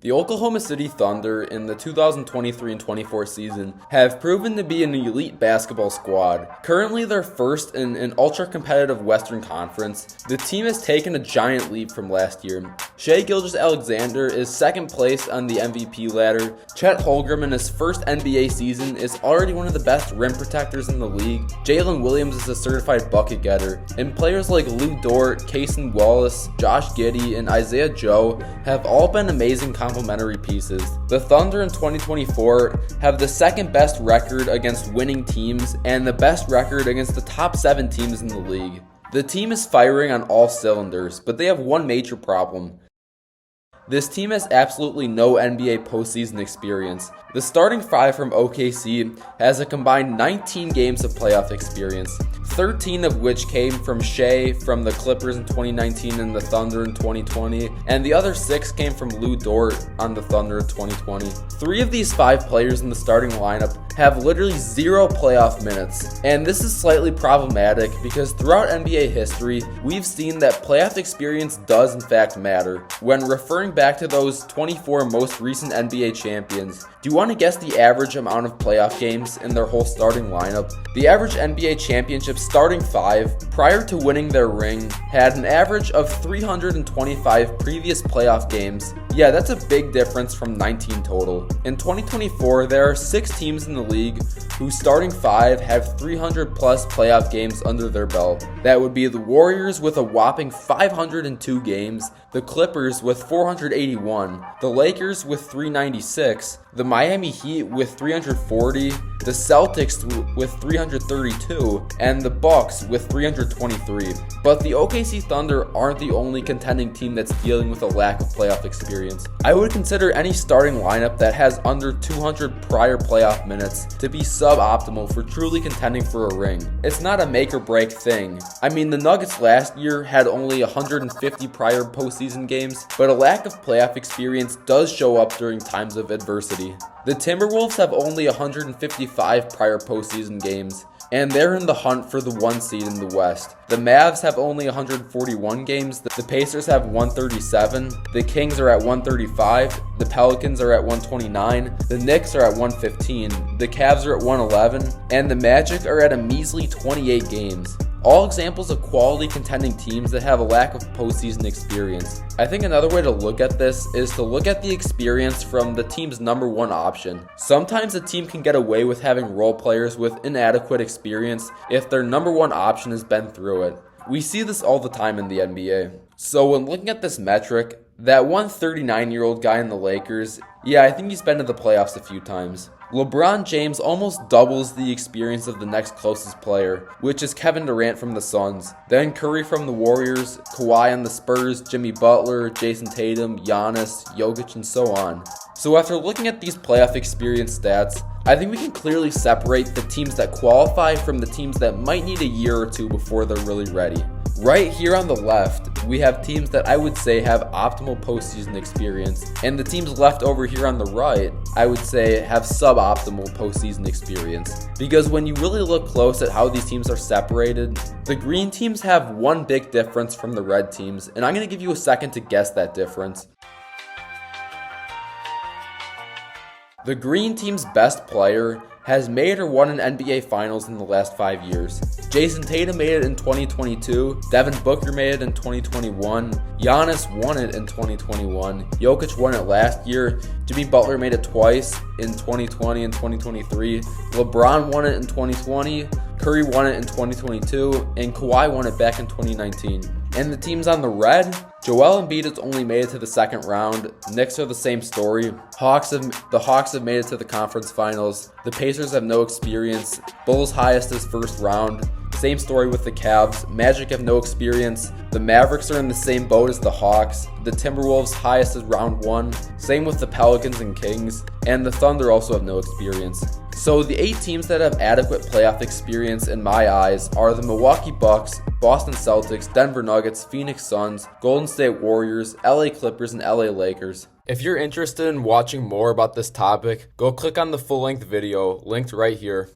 The Oklahoma City Thunder in the 2023 and 24 season have proven to be an elite basketball squad. Currently, they're first in an ultra-competitive Western Conference. The team has taken a giant leap from last year. Shai Gilgeous-Alexander is second place on the MVP ladder. Chet Holmgren in his first NBA season is already one of the best rim protectors in the league. Jalen Williams is a certified bucket getter. And players like Lou Dort, Cason Wallace, Josh Giddey, and Isaiah Joe have all been amazing complementary pieces. The Thunder in 2024 have the second best record against winning teams and the best record against the top 7 teams in the league. The team is firing on all cylinders, but they have one major problem. This team has absolutely no NBA postseason experience. The starting 5 from OKC has a combined 19 games of playoff experience, 13 of which came from Shai from the Clippers in 2019 and the Thunder in 2020, and the other 6 came from Lou Dort on the Thunder in 2020. 3 of these 5 players in the starting lineup have literally 0 playoff minutes, and this is slightly problematic because throughout NBA history, we've seen that playoff experience does in fact matter. When referring back to those 24 most recent NBA champions, do you want to guess the average amount of playoff games in their whole starting lineup? The average NBA championship starting 5, prior to winning their ring, had an average of 325 previous playoff games. Yeah, that's a big difference from 19 total. In 2024, there are 6 teams in the league whose starting 5 have 300 plus playoff games under their belt. That would be the Warriors with a whopping 502 games, the Clippers with 481, the Lakers with 396, the Miami Heat with 340, the Celtics with 332, and the Bucks with 323. But the OKC Thunder aren't the only contending team that's dealing with a lack of playoff experience. I would consider any starting lineup that has under 200 prior playoff minutes to be suboptimal for truly contending for a ring. It's not a make or break thing. I mean, the Nuggets last year had only 150 prior postseason games, but a lack of playoff experience does show up during times of adversity. The Timberwolves have only 155 prior postseason games, and they're in the hunt for the 1 seed in the West. The Mavs have only 141 games, the Pacers have 137, the Kings are at 135, the Pelicans are at 129, the Knicks are at 115, the Cavs are at 111, and the Magic are at a measly 28 games. All examples of quality contending teams that have a lack of postseason experience. I think another way to look at this is to look at the experience from the team's number 1 option. Sometimes a team can get away with having role players with inadequate experience if their number 1 option has been through it. We see this all the time in the NBA. So when looking at this metric, that one 39-year-old guy in the Lakers, yeah, I think he's been to the playoffs a few times. LeBron James almost doubles the experience of the next closest player, which is Kevin Durant from the Suns. Then Curry from the Warriors, Kawhi on the Spurs, Jimmy Butler, Jason Tatum, Giannis, Jokic, and so on. So after looking at these playoff experience stats, I think we can clearly separate the teams that qualify from the teams that might need a year or 2 before they're really ready. Right here on the left, we have teams that I would say have optimal postseason experience, and the teams left over here on the right, I would say have suboptimal postseason experience. Because when you really look close at how these teams are separated, the green teams have one big difference from the red teams, and I'm going to give you a second to guess that difference. The green team's best player has made or won an NBA Finals in the last 5 years. Jason Tatum made it in 2022, Devin Booker made it in 2021, Giannis won it in 2021, Jokic won it last year, Jimmy Butler made it twice in 2020 and 2023, LeBron won it in 2020, Curry won it in 2022, and Kawhi won it back in 2019. And the teams on the red, Joel Embiid has only made it to the second round. Knicks are the same story. The Hawks have made it to the conference finals. The Pacers have no experience. Bulls highest is first round. Same story with the Cavs. Magic have no experience. The Mavericks are in the same boat as the Hawks. The Timberwolves highest is round 1. Same with the Pelicans and Kings. And the Thunder also have no experience. So the 8 teams that have adequate playoff experience in my eyes are the Milwaukee Bucks, Boston Celtics, Denver Nuggets, Phoenix Suns, Golden State Warriors, LA Clippers, and LA Lakers. If you're interested in watching more about this topic, go click on the full-length video linked right here.